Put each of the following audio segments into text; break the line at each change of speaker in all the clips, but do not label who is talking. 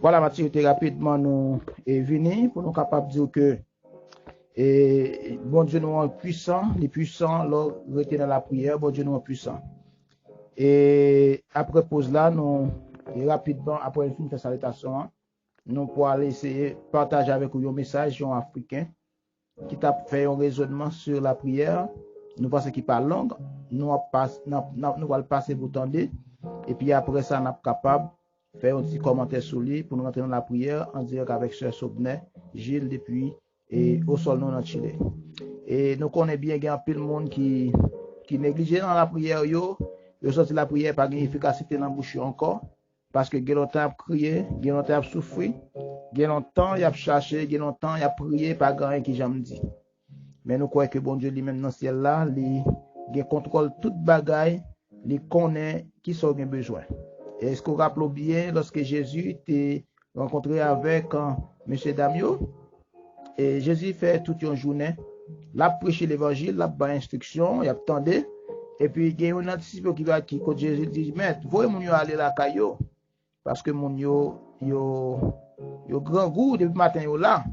Voilà, Mathieu, rapidement nous est venu pour nous capables de dire que bon Dieu nous est puissant, les puissants, là, rester dans la prière, bon Dieu nous est puissant. Et après pause là, nous, et rapidement, après une fin de salutation, nous pourrons aller essayer de partager avec vous un message africain qui t'a fait un raisonnement sur la prière. Nous pensons qu'il parle langue, nous allons le passer pour tendre, et puis après ça, nous sommes capables de faire un petit commentaire sur lui pour nous rentrer dans la prière en direct avec Sœur Sobnet, Gilles depuis et au sol non en Chili. Et nous connaissons bien qu'il y a un peu de monde qui néglige dans la prière, yo sorti la prière pas d'efficacité dans la bouche encore, parce que il y a longtemps à crier, il y a longtemps à souffrir, il y a longtemps à chercher, il y a longtemps à prier, pas grand qui jamais dit. Mais nous croyons que bon Dieu lui-même dans le ciel là, il contrôle toute bagaille, il connaît qui sont les besoins. Et est-ce qu'on rappelle bien lorsque Jésus était rencontré avec M. Damio, et Jésus fait toute une journée, l'a prêché l'évangile, l'a ba instruction, il attendait, et puis il y a un anticipé qui quand Jésus dit, mais voyez mon yo aller la caillou, parce que mon yo grand goût depuis matin yo là.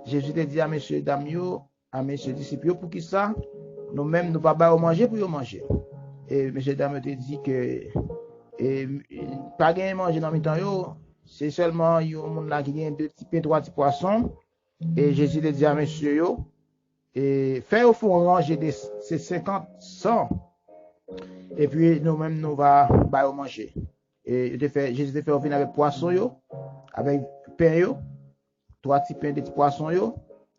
Jésus te dit à M. Damio, à mes disciples, pour qui ça, nous-mêmes, nous ne pouvons pas manger pour manger. Et M. Damio te dit que, pas gagner manger dans le temps, c'est seulement un monde là qui gagne 2 petits pains, 3 petits poissons. Et Jésus te dit à monsieur, et fait au fond ranger ces 50, 100. Et puis, nous-mêmes, nous allons manger. Et Jésus te fait venir avec poisson, avec pain, 3 petits pains, 2 petits poissons,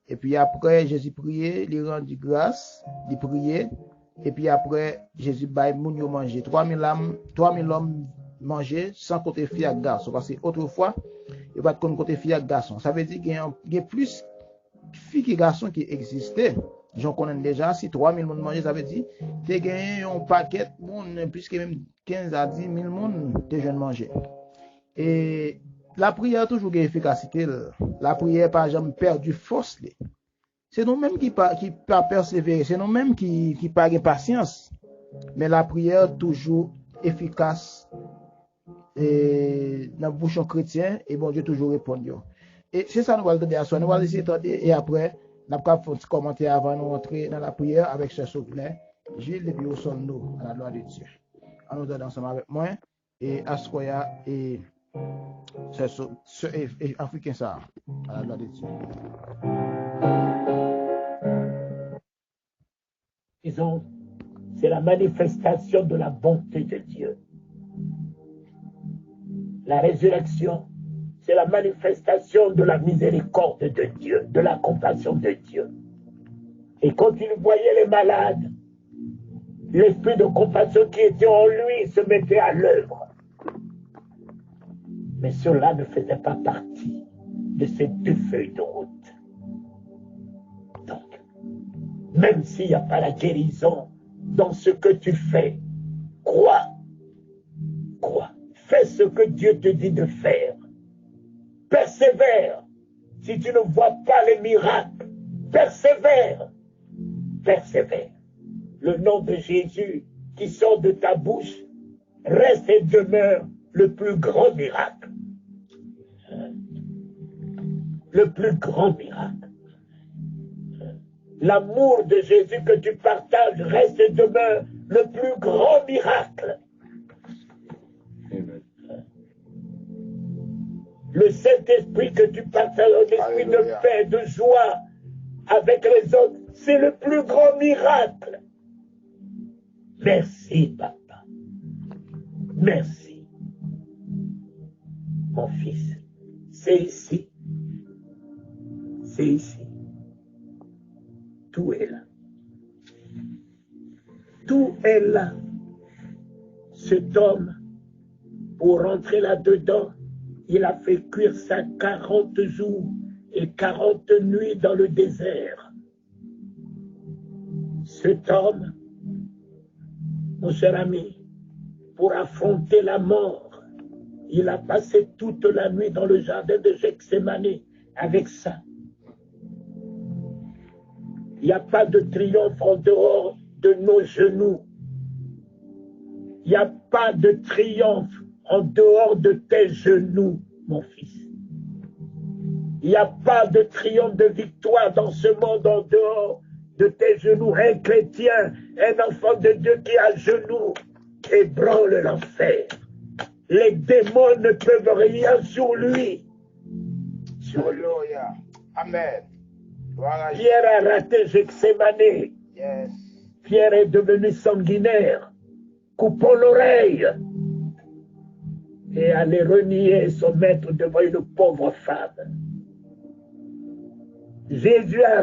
et puis après, Jésus priait, il rendit grâce, il priait, et puis après, Jésus baille moun yo manger. 3000 hommes manger sans côté fille et garçon. Parce que autrefois, il n'y a pas de côté fille et garçon. Ça veut dire qu'il y a plus filles que garçons qui existaient. J'en connais déjà, si 3000 moun manger, ça veut dire que tu gagné un paquet de monde, plus que même 15 à 10 000 moun, tu jeunes manger. Et la prière toujours une efficacité. La prière pas jamais perdu force. C'est nous-mêmes qui pas persévérer, c'est nous-mêmes qui pas de patience. Mais la prière toujours efficace et dans le bouchon chrétien et bon Dieu toujours répond. Et c'est ça nous allons donner à soi, nous allons essayer de et après nous allons faire un petit commentaire avant de entrer dans la prière avec ce souvenir. Gilles depuis au son nous à la gloire de Dieu. On nous donne ensemble avec moi et Ascoya et c'est africain ça, à la gloire de Dieu.
Disons, c'est la manifestation de la bonté de Dieu. La résurrection, c'est la manifestation de la miséricorde de Dieu, de la compassion de Dieu. Et quand il voyait les malades, l'esprit de compassion qui était en lui se mettait à l'œuvre. Mais cela ne faisait pas partie de ces 2 feuilles de route. Donc, même s'il n'y a pas la guérison dans ce que tu fais, crois. Fais ce que Dieu te dit de faire. Persévère. Si tu ne vois pas les miracles, persévère. Le nom de Jésus qui sort de ta bouche reste et demeure le plus grand miracle. Le plus grand miracle. L'amour de Jésus que tu partages reste et demeure le plus grand miracle. Le Saint-Esprit que tu partages, l'esprit de paix, de joie avec les autres, c'est le plus grand miracle. Merci, papa. Merci. Mon fils, c'est ici. C'est ici. Tout est là. Tout est là. Cet homme, pour rentrer là-dedans, il a fait cuire ça 40 jours et 40 nuits dans le désert. Cet homme, mon cher ami, pour affronter la mort, il a passé toute la nuit dans le jardin de Gethsémani avec ça. Il n'y a pas de triomphe en dehors de nos genoux. Il n'y a pas de triomphe en dehors de tes genoux, mon fils. Il n'y a pas de triomphe, de victoire dans ce monde en dehors de tes genoux. Un chrétien, un enfant de Dieu qui est à genoux ébranle l'enfer. Les démons ne peuvent rien sur lui.
Alléluia. Amen.
Pierre a raté Gethsémani.
Yes.
Pierre est devenu sanguinaire. Coupons l'oreille. Et aller renier son maître devant une pauvre femme. Jésus a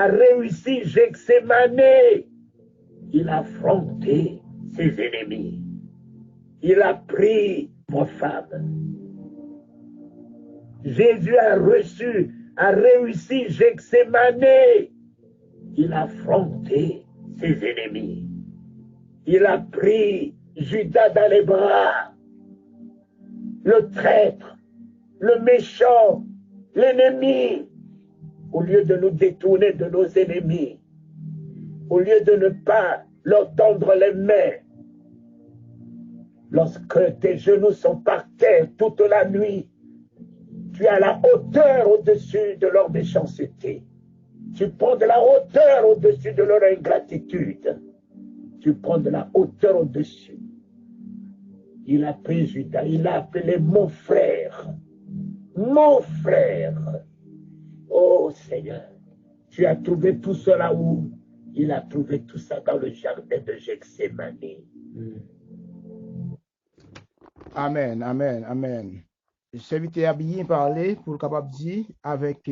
réussi Gethsémani. Il a affronté ses ennemis. Il a pris pour femme. Jésus a réussi Gethsémani. Il a affronté ses ennemis. Il a pris Judas dans les bras. Le traître, le méchant, l'ennemi. Au lieu de nous détourner de nos ennemis, au lieu de ne pas leur tendre les mains, lorsque tes genoux sont par terre toute la nuit, tu as la hauteur au-dessus de leur méchanceté. Tu prends de la hauteur au-dessus de leur ingratitude. Tu prends de la hauteur au-dessus. Il a pris Judas, il a appelé mon frère. Mon frère. Oh Seigneur, tu as trouvé tout cela où? Il a trouvé tout ça dans le jardin de Gethsémani.
Amen, amen, amen. Le serviteur a bien parlé pour le capable de dire avec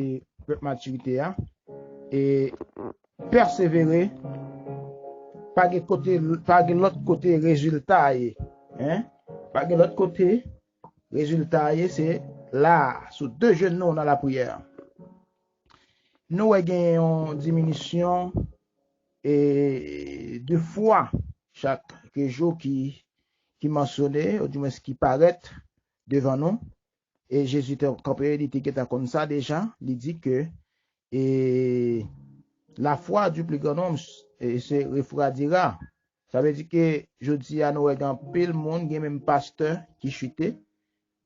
maturité et persévérer, pas de l'autre côté résultat. Hein? Pas de l'autre côté résultat, c'est là, sous deux genoux dans la prière. Nous avons une diminution et 2 fois chaque jour qui mentionnait, ou du moins qui paraît devant nous. Et Jésus était campé, il était comme ça déjà. Il dit que la foi du plus grand nombre se refroidira. Ça veut dire que je dis à nous, dans pile monde, il y a même pasteur qui chutait,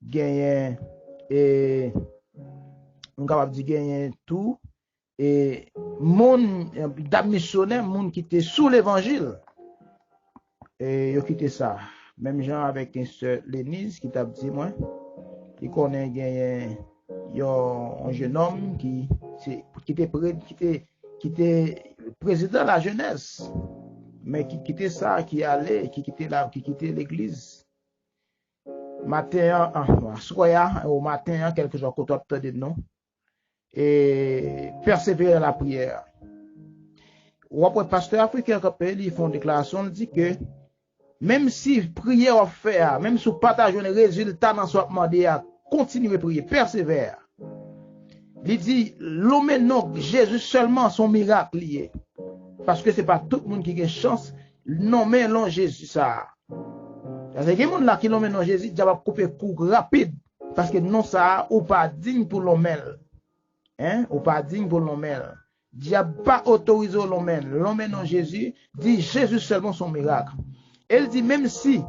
il y a on capable de gagner tout et monde missionnaire, monde qui était sous l'évangile et il a quitté ça. Même gens avec une sœur Lénise qui t'a dit moi, il connaît gagné un jeune homme qui était président de la jeunesse, mais qui quittait ça, qui quittait l'église. Matin, au matin, quelques jours qu'on t'a dit non. Et persévérer dans la prière. Ou après, pasteur africain, ils font une déclaration, il dit que même si prière à faire, même si vous partagez un résultat dans ce demandé, continuez à prier, persévère. Il dit, l'homme non, Jésus seulement son miracle lié. Parce que c'est pas tout le monde qui a chance, nommer non Jésus ça. Parce que il y a des gens là qui nomment non Jésus, ils va couper court rapide. Parce que non ça, ou pas digne pour l'homme. Hein, ou pas digne pour l'homme. Diable pas autorisé l'homme. L'homme non Jésus, dit Jésus seulement son miracle. Elle dit même si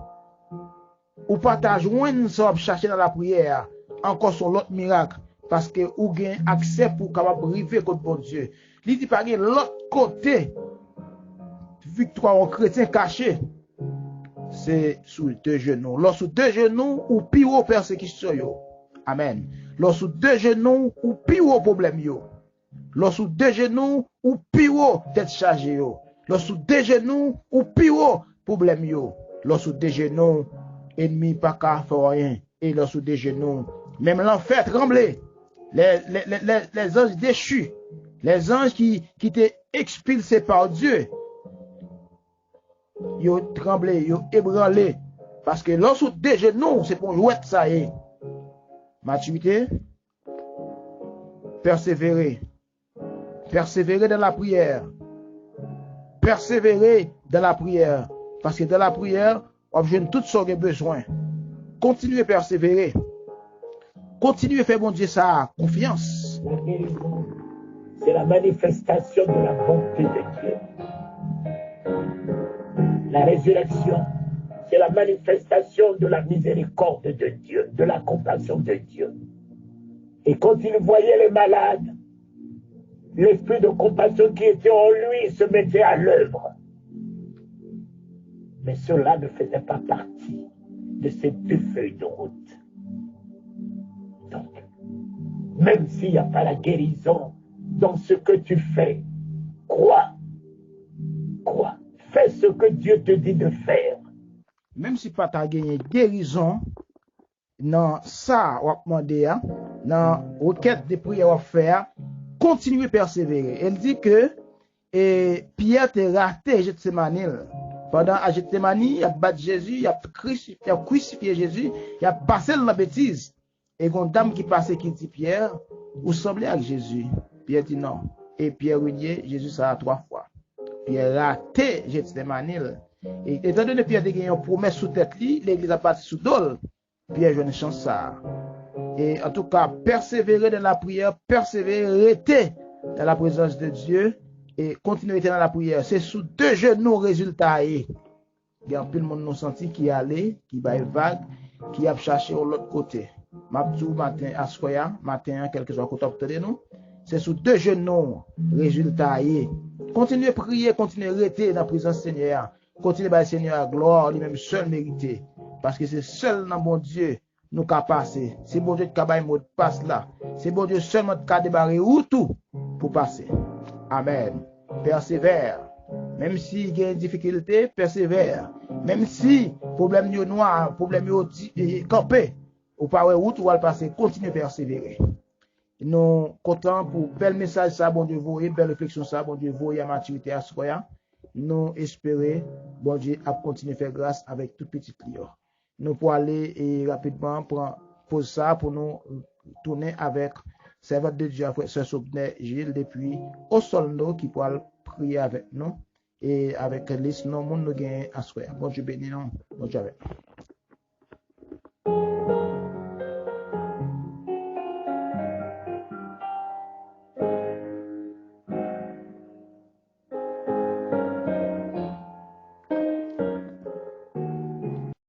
ou partage une ça chercher dans la prière, encore son l'autre miracle parce que ou gain accès pour capable arriver contre bon Dieu. Il dit pas l'autre côté victoire en chrétien caché. C'est sous 2 genoux. Lorsque 2 genoux ou pire persécution yo. Amen. Lorsque 2 genoux ou pire problème yo. Lorsque 2 genoux ou pire tête chargée yo. Lorsque 2 genoux ou pire problème yo. Lorsque 2 genoux ennemi pas qu'à faire rien. Et lorsque 2 genoux même l'enfer tremblait. Les anges déchus. Les anges qui étaient expulsés par Dieu. Ils ont tremblé, ils ont ébranlé. Parce que lorsque 2 genoux, c'est pour jouer ça. Maturité, persévérer. Persévérer dans la prière. Persévérer dans la prière. Parce que dans la prière, on obtient tout ce qu'on a besoin. Continuez à persévérer. Continuez à faire bon Dieu ça, confiance.
La guérison, c'est la manifestation de la bonté de Dieu. La résurrection, c'est la manifestation de la miséricorde de Dieu, de la compassion de Dieu. Et quand il voyait les malades, l'esprit de compassion qui était en lui se mettait à l'œuvre. Mais cela ne faisait pas partie de ces 2 feuilles de route. Donc, même s'il n'y a pas la guérison dans ce que tu fais, crois. Fais ce que Dieu te dit de faire.
Même si pas ta gagné guérison, dans ça, on va demander, dans requête de prière à faire, continuez à persévérer. Elle dit que Pierre t'a raté Gethsemane. Pendant à Gethsemane, il a battu Jésus, il a crucifié Jésus, il a passé dans la bêtise. Et une dame qui passait qui dit Pierre, vous semblez avec Jésus. Pierre dit non. Et Pierre renié Jésus ça a 3 fois. Pierre raté Gethsemane. Et étant donné que Pierre a gagné une promesse sous tête, l'église a parti sous dol. Pierre a une chance ça. Et en tout cas, persévérer dans la prière, persévérer, rester dans la présence de Dieu et continuer dans la prière. C'est sous 2 genoux résultat. Il y a plus le monde nous senti qui allait, qui va vague, qui a cherché de l'autre côté. Mabdou matin à soya, matin quelque chose à côté de nous. C'est sous 2 genoux résultat. Continuez à prier, continuez à rester dans la présence du Seigneur. Continuez à Seigneur à gloire, lui-même seul mérité. Parce que c'est seul dans bon Dieu nous qu'a passer. C'est bon Dieu qui a mot de passe là. C'est bon Dieu seulement qui a débarré ou tout pour passer. Amen. Persévère. Même si il y a une difficulté, persévère. Même si problème est noir, problème est campé, ou pas route ou va le passer, continue à persévérer. Nous comptons pour bel message ça, bon Dieu, voyez, belle réflexion ça, bon Dieu, voyez à maturité à ce soir. Nous espérons, bon Dieu, à continuer à faire grâce avec tout petit client. Nous pour aller rapidement prendre pause ça pour nous tourner avec servante de Dieu, frère Sobner Gilles, depuis au Solno qui pourra prier avec nous et avec les noms nous gagnons à soir. Bon Dieu béni nous. Bon Dieu avec nous.